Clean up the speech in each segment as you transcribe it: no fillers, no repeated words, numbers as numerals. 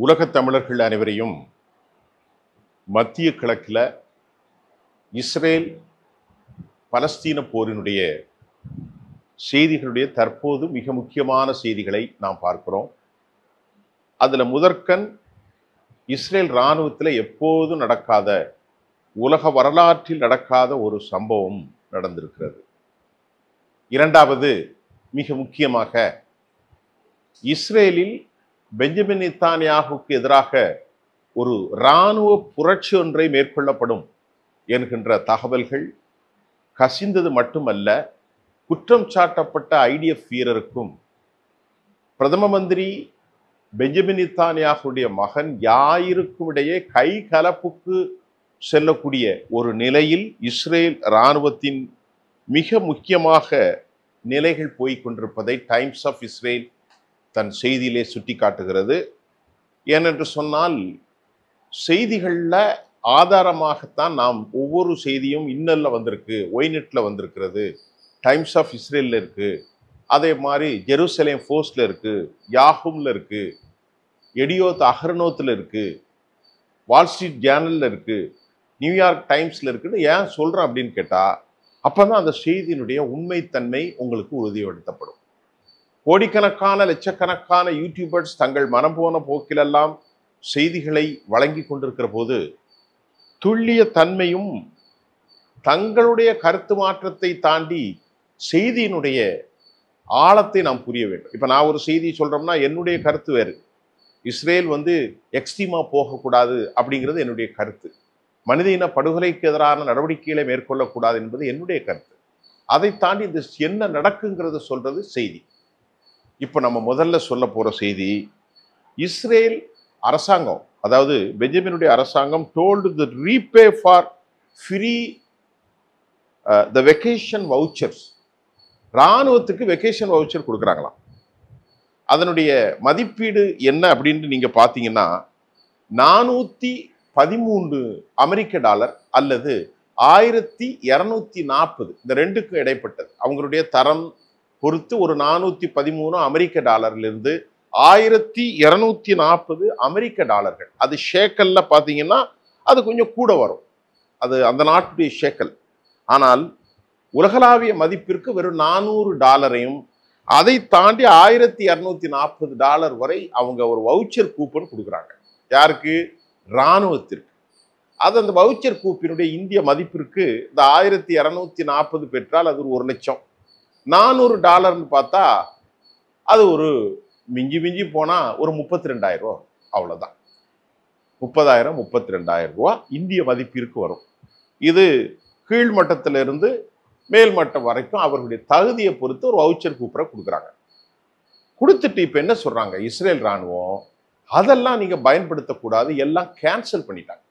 உலகத் தமிழர்கள் அனைவரையும் மத்திய கிழக்கில் இஸ்ரேல் பலஸ்தீன போரினுடைய செய்திகளுடைய தற்போது மிக முக்கியமான செய்திகளை நாம் பார்க்கிறோம். அதில் முதற்கண் இஸ்ரேல் இராணுவத்தில் எப்போதும் நடக்காத, உலக வரலாற்றில் நடக்காத ஒரு சம்பவம் நடந்திருக்கிறது. இரண்டாவது, மிக முக்கியமாக இஸ்ரேலில் பெஞ்சமின் நெத்தன்யாகுவுக்கு எதிராக ஒரு இராணுவ புரட்சி ஒன்றை மேற்கொள்ளப்படும் என்கின்ற தகவல்கள் கசிந்தது மட்டுமல்ல, குற்றம் சாட்டப்பட்ட ஐடிஎஃப் வீரருக்கும் பிரதம மந்திரி பெஞ்சமின் நெத்தன்யாகுவுடைய மகன் யாயிருக்கும் இடையே கை கலப்புக்கு செல்லக்கூடிய ஒரு நிலையில் இஸ்ரேல் இராணுவத்தின் மிக முக்கியமாக நிலைகள் போய்கொண்டிருப்பதை டைம்ஸ் ஆஃப் இஸ்ரேல் தன் செய்தியிலே சுட்டி காட்டுகிறது. ஏனென்று சொன்னால், செய்திகளில் ஆதாரமாகத்தான் நாம் ஒவ்வொரு செய்தியும் இன்னல்ல வந்திருக்கு, ஒய்நெட்ல வந்திருக்கிறது, டைம்ஸ் ஆஃப் இஸ்ரேலில் இருக்கு, அதே மாதிரி ஜெருசலேம் போஸ்ட்ல இருக்கு, யாஹூம்ல இருக்கு, எடியோத் அஹ்ரோனோத்தில் இருக்கு, வால் ஸ்ட்ரீட் ஜேர்னல்ல இருக்கு, நியூயார்க் டைம்ஸ்ல இருக்குன்னு ஏன் சொல்றேன் அப்படின்னு கேட்டா, அப்பதான் அந்த செய்தியினுடைய உண்மைத்தன்மை உங்களுக்கு உறுதிப்படுத்தப்படும். கோடிக்கணக்கான லட்சக்கணக்கான யூடியூபர்ஸ் தங்கள் மனம் போன போக்கிலெல்லாம் செய்திகளை வழங்கி கொண்டிருக்கிற போது துல்லிய தன்மையும் தங்களுடைய கருத்து மாற்றத்தை தாண்டி செய்தியினுடைய ஆழத்தை நாம் புரிய வேண்டும். இப்ப நான் ஒரு செய்தி சொல்றோம்னா என்னுடைய கருத்து வேறு. இஸ்ரேல் எக்ஸ்ட்ரீமா போகக்கூடாது அப்படிங்கிறது என்னுடைய கருத்து. மனித இன படுகொலைக்கு எதிரான நடவடிக்கைகளை மேற்கொள்ளக்கூடாது என்பது என்னுடைய கருத்து. அதை தாண்டி இந்த என்ன நடக்குங்கிறத சொல்றது செய்தி. இப்ப நம்ம முதல்ல சொல்ல போற செய்தி, இஸ்ரேல் அரசாங்கம், அதாவது பெஞ்சமினுடைய அரசாங்கம் told the repay for free the vacation vouchers. இராணுவத்துக்கு வெக்கேஷன் வவுச்சர் கொடுக்குறாங்களாம். அதனுடைய மதிப்பீடு என்ன அப்படின்னு நீங்க பாத்தீங்கன்னா, 413 அமெரிக்க டாலர் அல்லது 1240, இந்த ரெண்டுக்கும் இடைப்பட்டது. அவங்களுடைய தரம் பொறுத்து ஒரு 413 அமெரிக்க டாலர்லிருந்து 1240 அமெரிக்க டாலர்கள். அது ஷேக்கல்ல பாத்தீங்கன்னா அது கொஞ்சம் கூட வரும், அது அந்த நாட்டுடைய ஷேக்கல். ஆனால் உலகளாவிய மதிப்பிற்கு வெறும் 400 டாலரையும் அதை தாண்டி 1240 டாலர் வரை அவங்க ஒரு வவுச்சர் கூப்பன் கொடுக்குறாங்க. யாருக்கு? இராணுவத்திற்கு. அது அந்த வவுச்சர் கூப்பினுடைய இந்திய மதிப்பிற்கு இந்த 1240 பெற்றால் அது 1 லட்சம். 400 டாலர்னு பார்த்தா அது ஒரு மிஞ்சி மிஞ்சி போனா ஒரு 32,000 ரூபா, அவ்வளவுதான். 30,000 32,000 ரூபா இந்திய மதிப்பிற்கு வரும். இது கீழ்மட்டத்திலிருந்து மேல்மட்டம் வரைக்கும் அவர்களுடைய தகுதியை பொறுத்து ஒரு வவுச்சர் கூப்பரை கொடுக்குறாங்க. கொடுத்துட்டு இப்ப என்ன சொல்றாங்க இஸ்ரேல் இராணுவம், அதெல்லாம் நீங்க பயன்படுத்தக்கூடாது, எல்லாம் கேன்சல் பண்ணிட்டாங்க.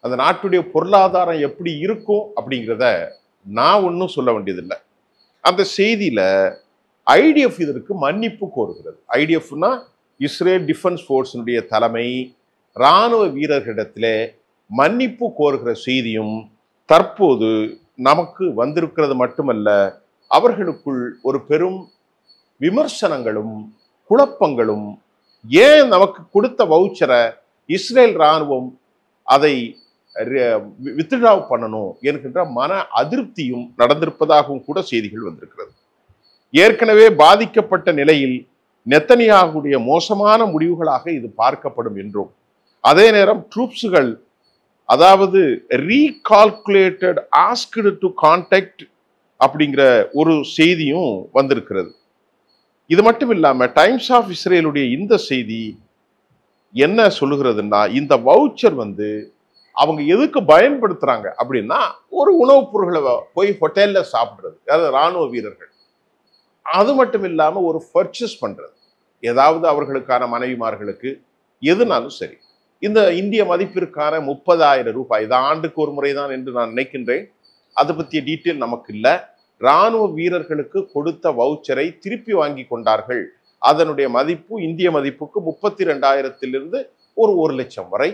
அந்த நாட்டுடைய பொருளாதாரம் எப்படி இருக்கும் அப்படிங்கிறத நான் ஒன்றும் சொல்ல வேண்டியதில்லை. அந்த செய்தியில ஐடிஎஃப் இதற்கு மன்னிப்பு கோருகிறது. ஐடிஎஃப்னா இஸ்ரேல் டிஃபென்ஸ் ஃபோர்ஸினுடைய தலைமை இராணுவ வீரர்களிடத்திலே மன்னிப்பு கோருகிற செய்தியும் தற்போது நமக்கு வந்திருக்கிறது மட்டுமல்ல, அவர்களுக்குள் ஒரு பெரும் விமர்சனங்களும் குழப்பங்களும், ஏன் நமக்கு கொடுத்த வவுச்சரை இஸ்ரேல் இராணுவம் அதை வித்ட்ரா பண்ணணும் என்கின்ற மன அதிருப்தியும் நடந்திருப்பதாகவும் கூட செய்திகள் வந்திருக்கிறது. ஏற்கனவே பாதிக்கப்பட்ட நிலையில் நெத்தனியாகுடைய மோசமான முடிவுகளாக இது பார்க்கப்படும் என்றும், அதே நேரம் ட்ரூப்ஸுகள், அதாவது ரீகால்குலேட்டட் ஆஸ்க்டு டு கான்டாக்ட் அப்படிங்கிற ஒரு செய்தியும் வந்திருக்கிறது. இது மட்டும் இல்லாம டைம்ஸ் ஆஃப் இஸ்ரேலுடைய இந்த செய்தி என்ன சொல்லுகிறதுன்னா, இந்த வவுச்சர் அவங்க எதுக்கு பயன்படுத்துறாங்க அப்படின்னா, ஒரு உணவுப் பொருட்களை போய் ஹோட்டல்ல சாப்பிடுறது, அதாவது இராணுவ வீரர்கள். அது மட்டும் இல்லாம ஒரு பர்ச்சேஸ் பண்றது, ஏதாவது அவர்களுக்கான மனைவிமார்களுக்கு எதுனாலும் சரி. இந்த இந்திய மதிப்பிற்கான 30,000 ரூபாய், இது ஆண்டுக்கு ஒரு முறைதான் என்று நான் நினைக்கின்றேன். அதை பற்றிய டீட்டெயில் நமக்கு இல்லை. இராணுவ வீரர்களுக்கு கொடுத்த வவுச்சரை திருப்பி வாங்கி கொண்டார்கள். அதனுடைய மதிப்பு இந்திய மதிப்புக்கு 32,000 ஒரு 1 லட்சம் வரை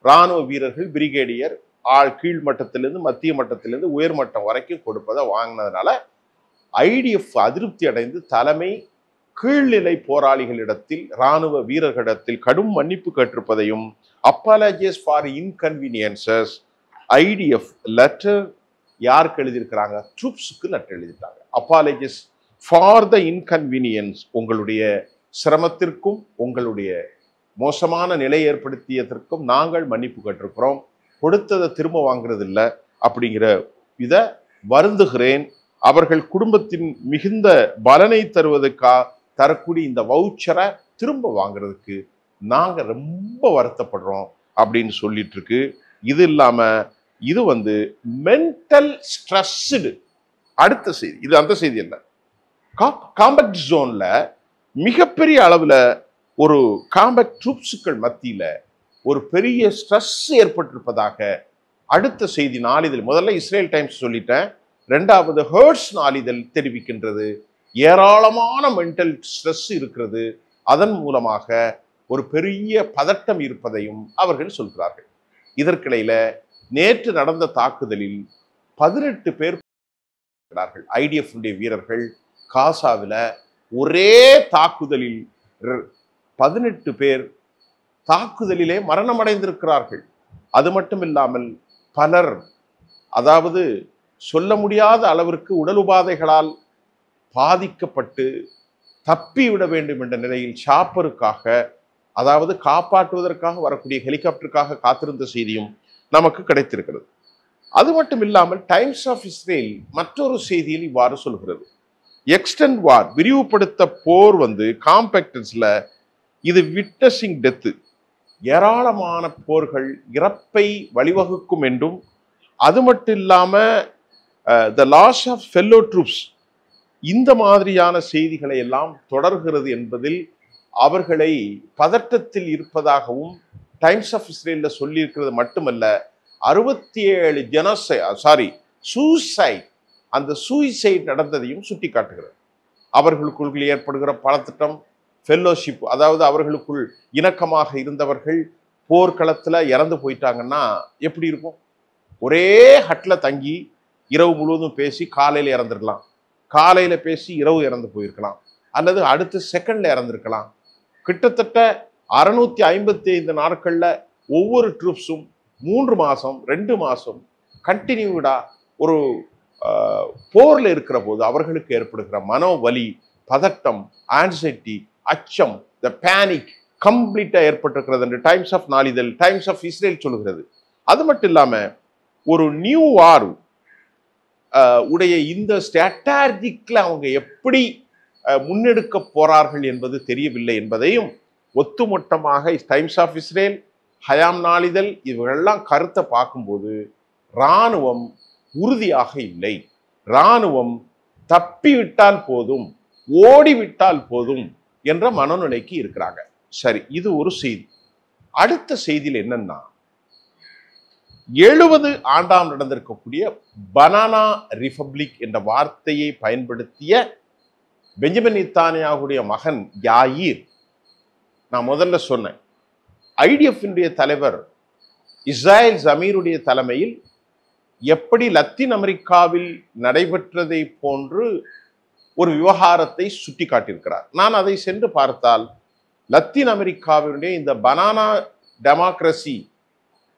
இராணுவ வீரர்கள், பிரிகேடியர், கீழ் மட்டத்திலிருந்து மத்திய மட்டத்திலிருந்து உயர்மட்டம் வரைக்கும் கொடுப்பதை வாங்கினதுனால ஐடிஎஃப் அதிருப்தி அடைந்து தலைமை கீழ்நிலை போராளிகளிடத்தில் இராணுவ வீரர்களிடத்தில் கடும் மன்னிப்பு கேட்டிருப்பதையும் apologies for inconveniences IDF letter யாருக்கு எழுதியிருக்கிறாங்க? ட்ரூப்ஸுக்கு letter எழுதிட்டாங்க. apologies for the inconvenience, உங்களுடைய சிரமத்திற்கும் உங்களுடைய மோசமான நிலை ஏற்படுத்தியதற்கும் நாங்கள் மன்னிப்பு கேட்டிருக்கிறோம், கொடுத்ததை திரும்ப வாங்குறது இல்லை அப்படிங்கிற இதை வருந்துகிறேன். அவர்கள் குடும்பத்தின் மிகுந்த பலனை தரக்கூடிய இந்த வவுச்சரை திரும்ப வாங்குறதுக்கு நாங்க ரொம்ப வருத்தப்படுறோம் அப்படின்னு சொல்லிட்டு இருக்கு. இது இல்லாம இது மென்டல் ஸ்ட்ரெஸ்டு. அடுத்த செய்தி, இது அந்த செய்தி அல்ல. காம்பேக்ட் ஜோன்ல மிகப்பெரிய அளவுல ஒரு காம்பேக்ட் ட்ரூப்ஸுக்கள் மத்தியில ஒரு பெரிய ஸ்ட்ரெஸ் ஏற்பட்டிருப்பதாக அடுத்த செய்தி நாளிதழ், முதல்ல இஸ்ரேல் டைம்ஸ் சொல்லிட்டேன், ரெண்டாவது ஹெர்ட்ஸ் நாளிதழ் தெரிவிக்கின்றது. ஏராளமான மென்டல் ஸ்ட்ரெஸ் இருக்கிறது, அதன் மூலமாக ஒரு பெரிய பதட்டம் இருப்பதையும் அவர்கள் சொல்கிறார்கள். இதற்கிடையில நேற்று நடந்த தாக்குதலில் 18 பேர் IDF வீரர்கள் காசாவில் ஒரே தாக்குதலில் 18 பேர் தாக்குதலிலே மரணமடைந்திருக்கிறார்கள். அது மட்டும் இல்லாமல் பலர், அதாவது சொல்ல முடியாத அளவிற்கு உடல் உபாதைகளால் பாதிக்கப்பட்டு தப்பிவிட வேண்டும் என்ற நிலையில் சாப்பருக்காக, அதாவது காப்பாற்றுவதற்காக வரக்கூடிய ஹெலிகாப்டருக்காக காத்திருந்த செய்தியும் நமக்கு கிடைத்திருக்கிறது. அது மட்டும் இல்லாமல் டைம்ஸ் ஆஃப் இஸ்ரேல் மற்றொரு செய்தியில் இவ்வாறு சொல்கிறது, எக்ஸ்டெண்ட் வார், விரிவுபடுத்த போர் காம்பேக்டர்ஸ்ல இது விட்னஸிங் டெத்து, ஏராளமான போர்கள் இறப்பை வழிவகுக்கும் என்றும், அது மட்டும் இல்லாம த லாஸ் ஆஃப் ஃபெல்லோ ட்ரூப்ஸ், இந்த மாதிரியான செய்திகளை எல்லாம் தொடர்கிறது என்பதில் அவர்களை பதட்டத்தில் இருப்பதாகவும் டைம்ஸ் ஆஃப் இஸ்ரேல்ல சொல்லியிருக்கிறது மட்டுமல்ல, 67 சூசைட், அந்த சூசைட் நடந்ததையும் சுட்டி காட்டுகிறது. அவர்களுக்குள் ஏற்படுகிற பலத்திட்டம், ஃபெல்லோஷிப், அதாவது அவர்களுக்குள் இணக்கமாக இருந்தவர்கள் போர்க்களத்துல இறந்து போயிட்டாங்கன்னா எப்படி இருக்கும்? ஒரே ஹட்ல தங்கி இரவு முழுவதும் பேசி காலையில இறந்துருக்கலாம், காலையில பேசி இரவு இறந்து போயிருக்கலாம், அல்லது அடுத்த செகண்ட்ல இறந்திருக்கலாம். கிட்டத்தட்ட 655 நாட்கள்ல ஒவ்வொரு ட்ரூப்ஸும் 3 மாசம் 2 மாசம் கண்டினியூடா ஒரு போர்ல இருக்கிற போது அவர்களுக்கு ஏற்படுகிற மனோவலி, பதட்டம், ஆன்சைட்டி, அச்சம், த பேனிக் கம்ப்ளீட்டா ஏற்பட்டிருக்கிறது என்று டைம்ஸ் ஆஃப் நாளிதழ், டைம்ஸ் ஆஃப் இஸ்ரேல் சொல்லுகிறது. அது மட்டும் இல்லாம ஒரு நியூ வார் உடைய இந்த ஸ்ட்ராட்டஜிக்ல அவங்க எப்படி முன்னெடுக்க போறார்கள் என்பது தெரியவில்லை என்பதையும் ஒத்துமொட்டமாக டைம்ஸ் ஆஃப் இஸ்ரேல், ஹயாம் நாளிதழ் இவர்களெல்லாம் கருத்தை பார்க்கும்போது இராணுவம் உறுதியாக இல்லை, இராணுவம் தப்பிவிட்டால் போதும், ஓடிவிட்டால் போதும் என்ற மனநிலைக்கு இருக்கிறாங்க. சரி, இது ஒரு செய்தி. அடுத்த செய்தியில் என்னன்னா, 70 ஆண்டாம் நடந்திருக்கக்கூடிய பனானா ரிபப்ளிக் என்ற வார்த்தையை பயன்படுத்திய பெஞ்சமின் நெத்தன்யாகுடைய மகன் யாயிர், நான் முதல்ல சொன்னேன், IDF தலைவர் இஸ்ராயேல் ஜமீருடைய தலைமையில் எப்படி லத்தீன் அமெரிக்காவில் நடைபெற்றதை போன்று ஒரு விவகாரத்தை சுட்டி காட்டியிருக்கிறார். நான் அதை சென்று பார்த்தால் லத்தீன் அமெரிக்காவினுடைய இந்த பனானா டெமோக்ரசி,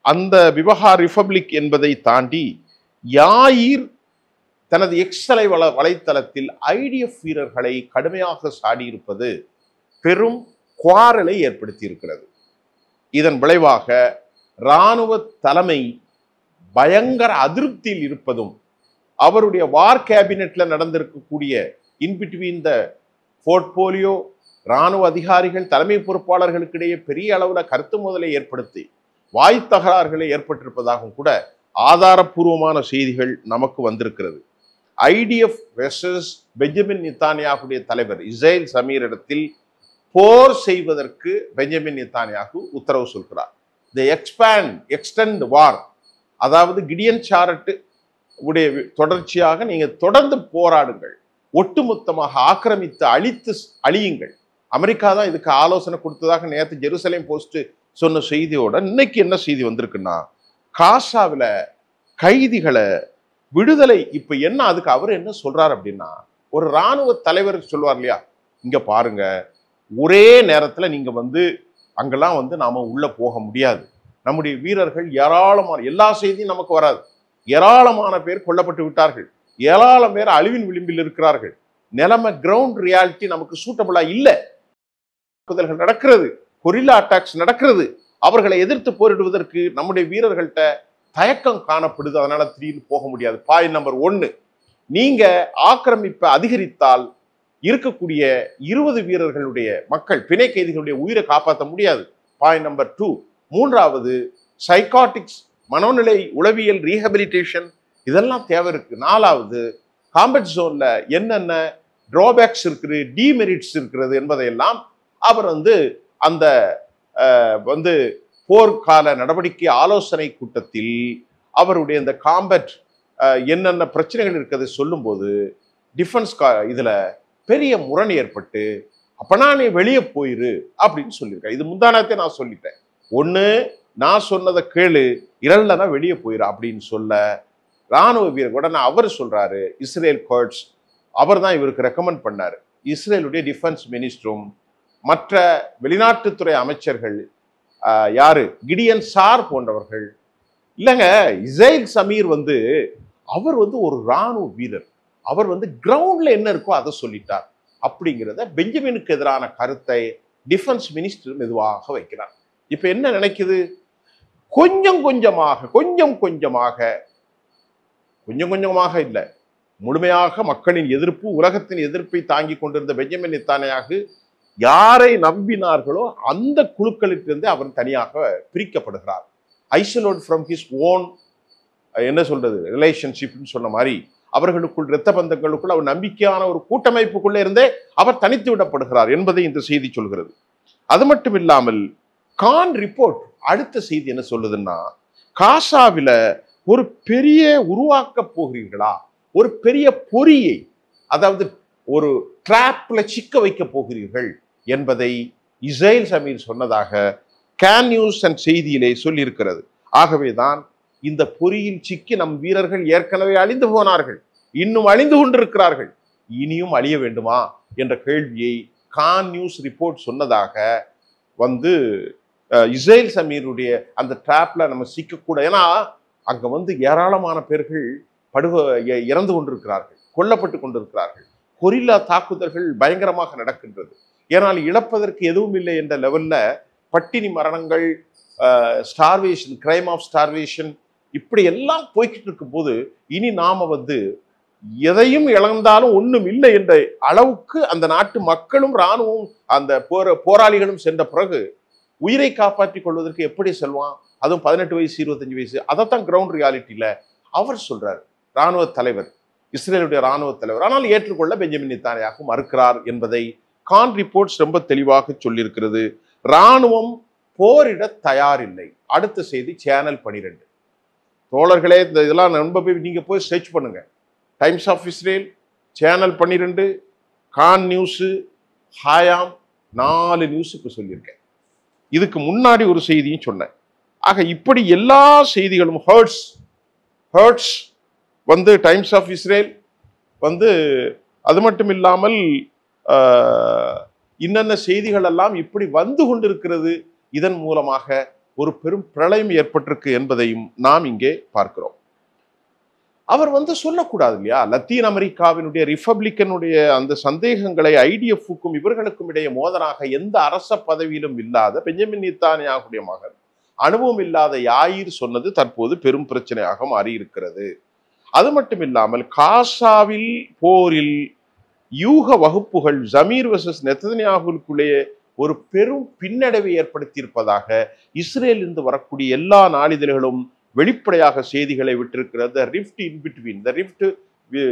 அந்த விவகார ரிபப்ளிக் என்பதை தாண்டி யாயிர் தனது எக்ஸலை வலைத்தளத்தில் IDF வீரர்களை கடுமையாக சாடியிருப்பது பெரும் குவாரலை ஏற்படுத்தி இருக்கிறது. இதன் விளைவாக இராணுவ தலைமை பயங்கர அதிருப்தியில் இருப்பதும், அவருடைய வார் கேபினெட்ல நடந்திருக்கக்கூடிய இன்பிட்வீன் த போர்ட்போலியோ இராணுவ அதிகாரிகள் தலைமை பொறுப்பாளர்களுக்கு இடையே பெரிய அளவுல கருத்து மோதலை ஏற்படுத்தி வாய் தகராறுகளை ஏற்பட்டிருப்பதாகவும் கூட ஆதாரப்பூர்வமான செய்திகள் நமக்கு வந்திருக்கிறது. IDF வெர்சஸ் பெஞ்சமின் நெத்தன்யாகுடைய தலைவர் இஸ்ராயேல் ஜமீரிடத்தில் போர் செய்வதற்கு பெஞ்சமின் நெத்தன்யாகு உத்தரவு சொல்கிறார். எக்ஸ்டெண்ட் வார், அதாவது கிடியன் சாரட்டு உடைய தொடர்ச்சியாக நீங்க தொடர்ந்து போராடுங்கள், ஒட்டுமொத்தமாக ஆக்கிரமித்து அழியுங்கள். அமெரிக்கா தான் இதுக்கு ஆலோசனை கொடுத்ததாக நேற்று ஜெருசலேம் போஸ்ட் சொன்ன செய்தியோட இன்னைக்கு என்ன செய்தி வந்திருக்குன்னா, காசாவில கைதிகளை விடுதலை. இப்ப என்ன அதுக்கு அவர் என்ன சொல்றாரு அப்படின்னா, ஒரு இராணுவ தலைவர் சொல்வார் இல்லையா, இங்க பாருங்க, ஒரே நேரத்துல நீங்க வந்து அங்கெல்லாம் வந்து நாம உள்ள போக முடியாது. நம்முடைய வீரர்கள் ஏராளமான, எல்லா செய்தியும் நமக்கு வராது, ஏராளமான பேர் கொல்லப்பட்டு விட்டார்கள், ஏராளம் பேர் அழிவின் விளிம்பில் இருக்கிறார்கள். நிலைமை கிரவுண்ட் ரியாலிட்டி நமக்கு சூட்டபிளா இல்ல. தாக்குதல்கள் நடக்கிறது, கொரில்லா அட்டாக்ஸ் நடக்கிறது. அவர்களை எதிர்த்து போரிடுவதற்கு நம்முடைய வீரர்கள்ட்ட தயக்கம் காணப்படுது. அதனால திடீர்னு போக முடியாது. பாயிண்ட் நம்பர் 1, நீங்க ஆக்கிரமிப்பை அதிகரித்தால் இருக்கக்கூடிய 20 வீரர்களுடைய மக்கள் பிணை கைதிகளுடைய உயிரை காப்பாற்ற முடியாது. Point number 2. மூன்றாவது, சைக்காட்டிக்ஸ், மனோநிலை உளவியல் ரீஹபிலிட்டேஷன், இதெல்லாம் தேவை இருக்கு. நாலாவது, காம்பேட் ஜோன்ல என்னென்ன டிராபேக்ஸ் இருக்குது, டிமெரிட்ஸ் இருக்கிறது என்பதையெல்லாம் அவர் வந்து அந்த வந்து போர்க்கால நடவடிக்கை ஆலோசனை கூட்டத்தில் அவருடைய இந்த காம்பேட் என்னென்ன பிரச்சனைகள் இருக்கிறது சொல்லும்போது டிஃபென்ஸ் இதுல பெரிய முரண் ஏற்பட்டு, அப்பனா நீ வெளியே போயிரு அப்படின்னு சொல்லியிருக்கேன். இது முந்தானத்தை நான் சொல்லிட்டேன். ஒண்ணு, நான் சொன்னதை கேளு, இல்லைன்னா வெளியே போயிரு அப்படின்னு சொல்ல ராணுவ வீரர் உடனே அவர் சொல்றாரு, இஸ்ரேல் கர்ட்ஸ், அவர் தான் இவருக்கு ரெக்கமெண்ட் பண்ணாரு. இஸ்ரேலுடைய டிஃபென்ஸ் மினிஸ்டரும் மற்ற வெளிநாட்டுத்துறை அமைச்சர்கள் யாரு, கிடியன் சார் போன்றவர்கள், இல்லைங்க இஸ்ரேல் சமீர் வந்து அவர் வந்து ஒரு ராணுவ வீரர், அவர் வந்து கிரவுண்ட்ல என்ன இருக்கோ அதை சொல்லிட்டார் அப்படிங்கிறத பெஞ்சமினுக்கு எதிரான கருத்தை டிஃபென்ஸ் மினிஸ்டர் மெதுவாக வைக்கிறார். இப்ப என்ன நினைக்குது, கொஞ்சம் கொஞ்சமாக இல்லை, முழுமையாக மக்களின் எதிர்ப்பு, உலகத்தின் எதிர்ப்பை தாங்கி கொண்டிருந்த பெஞ்சமின் நெத்தன்யாகு யாரை நம்பினார்களோ அந்த குழுக்களிலிருந்து அவர் தனியாக பிரிக்கப்படுகிறார். ஐசோலேட் ஃப்ரம் ஹிஸ் ஓன் என்ன சொல்றது ரிலேஷன்ஷிப்னு சொன்ன மாதிரி அவர்களுக்குள் இரத்த பந்தங்களுக்குள் அவர் நம்பிக்கையான ஒரு கூட்டமைப்புக்குள்ளே இருந்தே அவர் தனித்து விடப்படுகிறார் என்பதை இந்த செய்தி சொல்கிறது. அது மட்டும் இல்லாமல் கான் ரிப்போர்ட் அடுத்த செய்தி என்ன சொல்லுதுன்னா, காசாவில ஒரு பெரிய உருவாக்க போகிறீர்களா, ஒரு பெரிய பொறியை, அதாவது ஒரு டிராப்ல சிக்க வைக்க போகிறீர்கள் என்பதை இஸ்ரேல் சமீர் சொன்னதாக கேன் நியூஸ் அண்ட் செய்தியிலே சொல்லியிருக்கிறது. ஆகவேதான் இந்த பொறியில் சிக்கி நம் வீரர்கள் ஏற்கனவே அழிந்து போனார்கள், இன்னும் அழிந்து கொண்டிருக்கிறார்கள், இனியும் அழிய வேண்டுமா என்ற கேள்வியை கான் நியூஸ் ரிப்போர்ட் சொன்னதாக வந்து இஸ்ரேல் சமீருடைய அந்த டிராப்ல நம்ம சிக்கக்கூட, ஏன்னா அங்க வந்து ஏராளமான பேர்கள் இறந்து கொண்டிருக்கிறார்கள், கொல்லப்பட்டு கொண்டிருக்கிறார்கள், கொரில்லா தாக்குதல்கள் பயங்கரமாக நடக்கின்றது. ஏனால் இழப்பதற்கு எதுவும் இல்லை என்ற லெவல்ல பட்டினி மரணங்கள், ஸ்டார்வேஷன், கிரைம் ஆஃப் ஸ்டார்வேஷன், இப்படி எல்லாம் போய்கிட்டு இருக்கும் போது இனி நாம வந்து எதையும் இழந்தாலும் ஒண்ணும் இல்லை என்ற அளவுக்கு அந்த நாட்டு மக்களும் இராணுவம் அந்த போராளிகளும் சென்ற பிறகு உயிரை காப்பாற்றிக் கொள்வதற்கு எப்படி செல்வான், அதுவும் 18 வயசு 25 வயசு. அதைத்தான் கிரவுண்ட் ரியாலிட்டியில அவர் சொல்றார், இராணுவ தலைவர், இஸ்ரேலுடைய இராணுவ தலைவர். ஆனால் ஏற்றுக்கொள்ள பெஞ்சமின் நெத்தன்யாகு மறுக்கிறார் என்பதை கான் ரிப்போர்ட்ஸ் ரொம்ப தெளிவாக சொல்லியிருக்கிறது. இராணுவம் போரிட தயாரில்லை. அடுத்த செய்தி சேனல் 12. தோழர்களே, இந்த இதெல்லாம் நம்ப போய் நீங்க போய் சர்ச் பண்ணுங்க. Times of Israel, channel 12, Kan News, Hayom, 4 news இப்ப சொல்லியிருக்கேன். இதுக்கு முன்னாடி ஒரு செய்தியும் சொன்னேன். ஆக இப்படி எல்லா செய்திகளும் ஹர்ட்ஸ் வந்து டைம்ஸ் ஆஃப் இஸ்ரேல் வந்து, அது மட்டும் இல்லாமல் இன்னென்ன செய்திகள் எல்லாம் இப்படி வந்து கொண்டிருக்கிறது. இதன் மூலமாக ஒரு பெரும் பிரளயம் ஏற்பட்டிருக்கு என்பதையும் நாம் இங்கே பார்க்கிறோம். அவர் வந்து சொல்லக்கூடாது இல்லையா, லத்தீன் அமெரிக்காவினுடைய ரிப்பப்ளிக்கனுடைய அந்த சந்தேகங்களை ஐடிஎஃப்க்கும் இவர்களுக்கும் இடையே மோதலாக எந்த அரச பதவியிலும் இல்லாத பெஞ்சமின் நெத்தன்யாகுடைய மகன், அனுபவம் இல்லாத யாயிர் சொன்னது தற்போது பெரும் பிரச்சனையாக மாறி இருக்கிறது. அது மட்டும் இல்லாமல் காசாவில் போரில் யூக வகுப்புகள் ஜமீர் வெர்சஸ் நெத்தன்யாகுவுக்குள்ளே ஒரு பெரும் பின்னடைவை ஏற்படுத்தியிருப்பதாக இஸ்ரேலிருந்து வரக்கூடிய எல்லா நாளிதழ்களும் வெளிப்படையாக செய்திகளை விட்டிருக்கிறது. Rift in between, the rift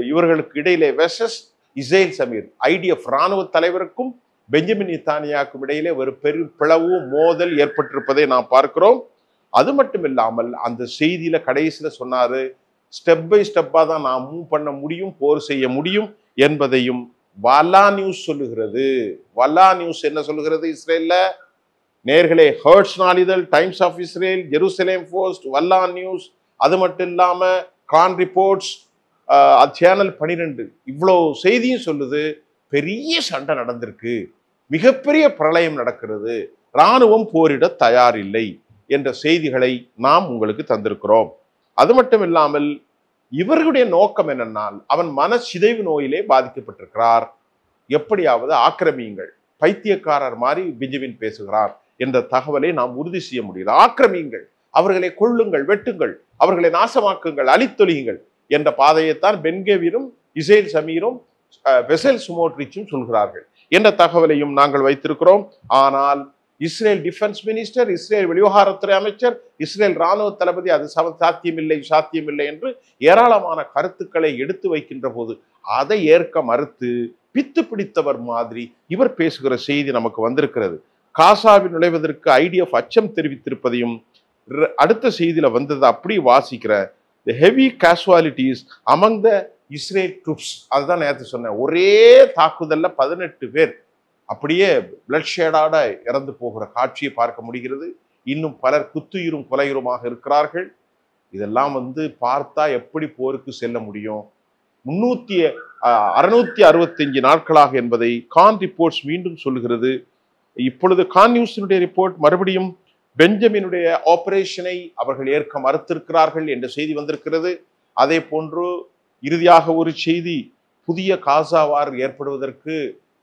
இவர்களுக்கு இடையிலே வெர்சஸ் இஸ்ரேல் சமீர், ஐடிஎஃப் இராணுவ தலைவருக்கும் பெஞ்சமின் நெத்தன்யாகுக்கும் இடையிலே ஒரு பெரும் பிளவு மோதல் ஏற்பட்டிருப்பதை நாம் பார்க்கிறோம். அது மட்டும் இல்லாமல் அந்த செய்தியில கடைசியில சொன்னாரு, ஸ்டெப் பை ஸ்டெப்பா தான் நான் மூவ் பண்ண முடியும், போர் செய்ய முடியும் என்பதையும் வலா நியூஸ் சொல்லுகிறது. வலா நியூஸ் என்ன சொல்லுகிறது இஸ்ரேல்ல? நேர்களே, ஹர்ட்ஸ் நாளிதழ், Times of Israel, Jerusalem Post, Walla News, அது மட்டும் இல்லாம கான் ரிப்போர்ட்ஸ், சேனல் 12 இவ்வளோ செய்தியும் சொல்லுது. பெரிய சண்டை நடந்திருக்கு, மிகப்பெரிய பிரளயம் நடக்கிறது, இராணுவம் போரிட தயாரில்லை என்ற செய்திகளை நாம் உங்களுக்கு தந்திருக்கிறோம். அது மட்டும் இல்லாமல் இவர்களுடைய நோக்கம் என்னென்னால், அவன் மனச்சிதைவு நோயிலே பாதிக்கப்பட்டிருக்கிறார், எப்படியாவது ஆக்கிரமியுங்கள், பைத்தியக்காரர் மாதிரி பெஞ்சமின் பேசுகிறார் என்ற தகவலை நாம் உறுதி செய்ய முடியுது. ஆக்கிரமியுங்கள், அவர்களை கொள்ளுங்கள், வெட்டுங்கள், அவர்களை நாசமாக்குங்கள், அழித்தொழியுங்கள் என்ற பாதையைத்தான் பென்கேவிரும் இஸ்ரேல் சமீரும் பெசல் சுமோட்ரிச்சும் சொல்கிறார்கள் என்ற தகவலையும் நாங்கள் வைத்திருக்கிறோம். ஆனால் இஸ்ரேல் டிஃபென்ஸ் மினிஸ்டர், இஸ்ரேல் வெளிவிவகாரத்துறை அமைச்சர், இஸ்ரேல் இராணுவ தளபதி அது சாத்தியமில்லை என்று ஏராளமான கருத்துக்களை எடுத்து வைக்கின்ற போது அதை ஏற்க மறுத்து பித்து பிடித்தவர் மாதிரி இவர் பேசுகிற செய்தி நமக்கு வந்திருக்கிறது. காசாவில் நுழைவதற்கு ஐடிஎஃப் அச்சம் தெரிவித்திருப்பதையும் அடுத்த செய்தியில வந்தது அப்படி வாசிக்கிற the heavy casualties among the Israel troops, அதுதான் நேற்று சொன்னேன். ஒரே தாக்குதல்ல 18 பேர் அப்படியே பிளட் ஷேடாட இறந்து போகிற காட்சியை பார்க்க முடிகிறது. இன்னும் பலர் குத்துயிரும் கொலையுருமாக இருக்கிறார்கள். இதெல்லாம் பார்த்தா எப்படி போருக்கு செல்ல முடியும்? 665 நாட்களாக என்பதை கான் ரிப்போர்ட்ஸ் மீண்டும் சொல்லுகிறது. இப்பொழுது கான் நியூஸினுடைய ரிப்போர்ட் மறுபடியும் பெஞ்சமினுடைய ஆபரேஷனை அவர்கள் ஏற்க மறுத்திருக்கிறார்கள் என்ற செய்தி வந்திருக்கிறது. அதே போன்று இறுதியாக ஒரு செய்தி, புதிய காசாவார் ஏற்படுவதற்கு,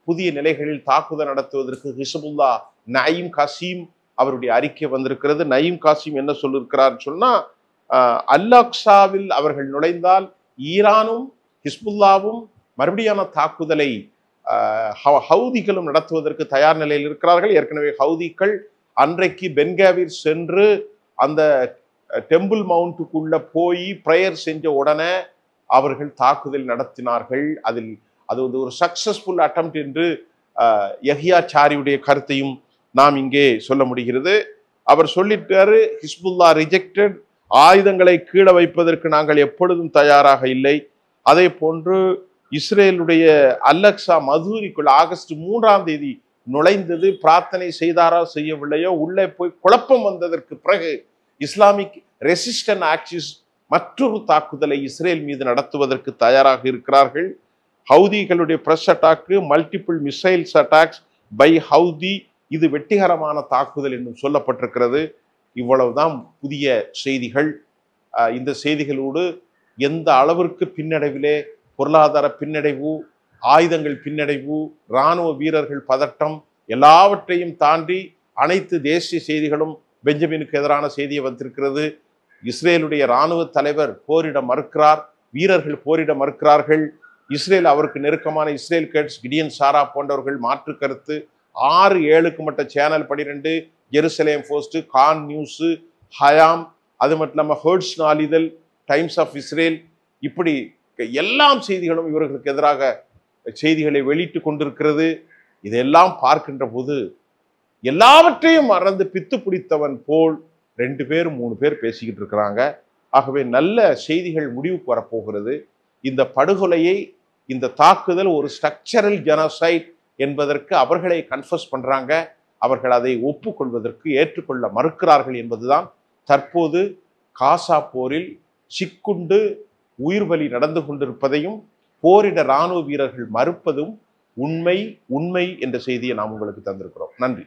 புதிய நிலைகளில் தாக்குதல் நடத்துவதற்கு ஹிஸ்புல்லா நயீம் காசிம் அவருடைய அறிக்கை வந்திருக்கிறது. நயீம் காசிம் என்ன சொல்லியிருக்கிறார் சொன்னா, அல்-அக்ஸாவில் அவர்கள் நுழைந்தால் ஈரானும் ஹிஸ்புல்லாவும் மறுபடியான தாக்குதலை ஹவுதிகளும் நடத்துவதற்கு தயார் நிலையில் இருக்கிறார்கள். ஏற்கனவே ஹவுதிகள் அன்றைக்கு பென்காவிர் சென்று அந்த டெம்பிள் மவுண்ட்டுக்குள்ள போய் பிரேயர் செஞ்ச உடனே அவர்கள் தாக்குதல் நடத்தினார்கள். அது ஒரு சக்சஸ்ஃபுல் அட்டெம்ப்ட் என்று யஹ்யா சாரியுடைய கருத்தையும் நாம் இங்கே சொல்ல முடிகிறது. அவர் சொல்லிட்டாரு, ஹிஸ்புல்லா ரிஜெக்டட், ஆயுதங்களை கீழே வைப்பதற்கு நாங்கள் எப்பொழுதும் தயாராக இல்லை. அதே போன்று இஸ்ரேலுடைய அல்-அக்ஸா மசூரிக்குள் ஆகஸ்ட் 3ஆம் தேதி நுழைந்தது, பிரார்த்தனை செய்தாரா செய்யவில்லையோ, உள்ளே போய் குழப்பம் வந்ததற்கு பிறகு இஸ்லாமிக் ரெசிஸ்டன்ட் ஆக்சிஸ் மற்றொரு தாக்குதலை இஸ்ரேல் மீது நடத்துவதற்கு தயாராக இருக்கிறார்கள். ஹவுதிகளுடைய press attack, multiple missiles attacks by Houthi, இது வெற்றிகரமான தாக்குதல் என்றும் சொல்லப்பட்டிருக்கிறது. இவ்வளவுதான் புதிய செய்திகள். இந்த செய்திகளோடு எந்த அளவிற்கு பின்னடைவிலே பொருளாதார பின்னடைவு, ஆயுதங்கள் பின்னடைவு, இராணுவ வீரர்கள் பதட்டம், எல்லாவற்றையும் தாண்டி அனைத்து தேசிய செய்திகளும் பெஞ்சமினுக்கு எதிரான செய்தியை வந்திருக்கிறது. இஸ்ரேலுடைய இராணுவ தலைவர் போரிட மறுக்கிறார், வீரர்கள் போரிட மறுக்கிறார்கள். இஸ்ரேல் அவருக்கு நெருக்கமான இஸ்ரேல் கேட்ஸ், கிடியன் சாரா போன்றவர்கள் மாற்று கருத்து. 6-7க்கு மட்டும் channel 12, Jerusalem Post, Kan News, Hayom, அது மட்டும் இல்லாமல் ஹர்ட்ஸ் நாளிதழ், டைம்ஸ் ஆஃப் இஸ்ரேல், இப்படி எல்லாம் செய்திகளும் இவர்களுக்கு எதிராக செய்திகளை வெளியிட்டு கொண்டிருக்கிறது. இதெல்லாம் பார்க்கின்ற போது எல்லாவற்றையும் மறந்து பித்து பிடித்தவன் போல் 2 பேர் 3 பேர் பேசிக்கிட்டு இருக்கிறாங்க. ஆகவே நல்ல செய்திகள் முடிவுக்கு வரப்போகிறது. இந்த படுகொலையை, இந்த தாக்குதல் ஒரு ஸ்ட்ரக்சரல் ஜெனோசைட் என்பதற்கு அவர்களை கன்ஃபஸ் பண்றாங்க. அவர்கள் அதை ஒப்புக்கொள்வதற்கு ஏற்றுக்கொள்ள மறுக்கிறார்கள் என்பதுதான் தற்போது காசா போரில் சிக்குண்டு உயிர் பலி நடந்து கொண்டிருப்பதையும் போரிட இராணுவ வீரர்கள் மறுப்பதும் உண்மை என்ற செய்தியை நாம் உங்களுக்கு தந்திருக்கிறோம். நன்றி.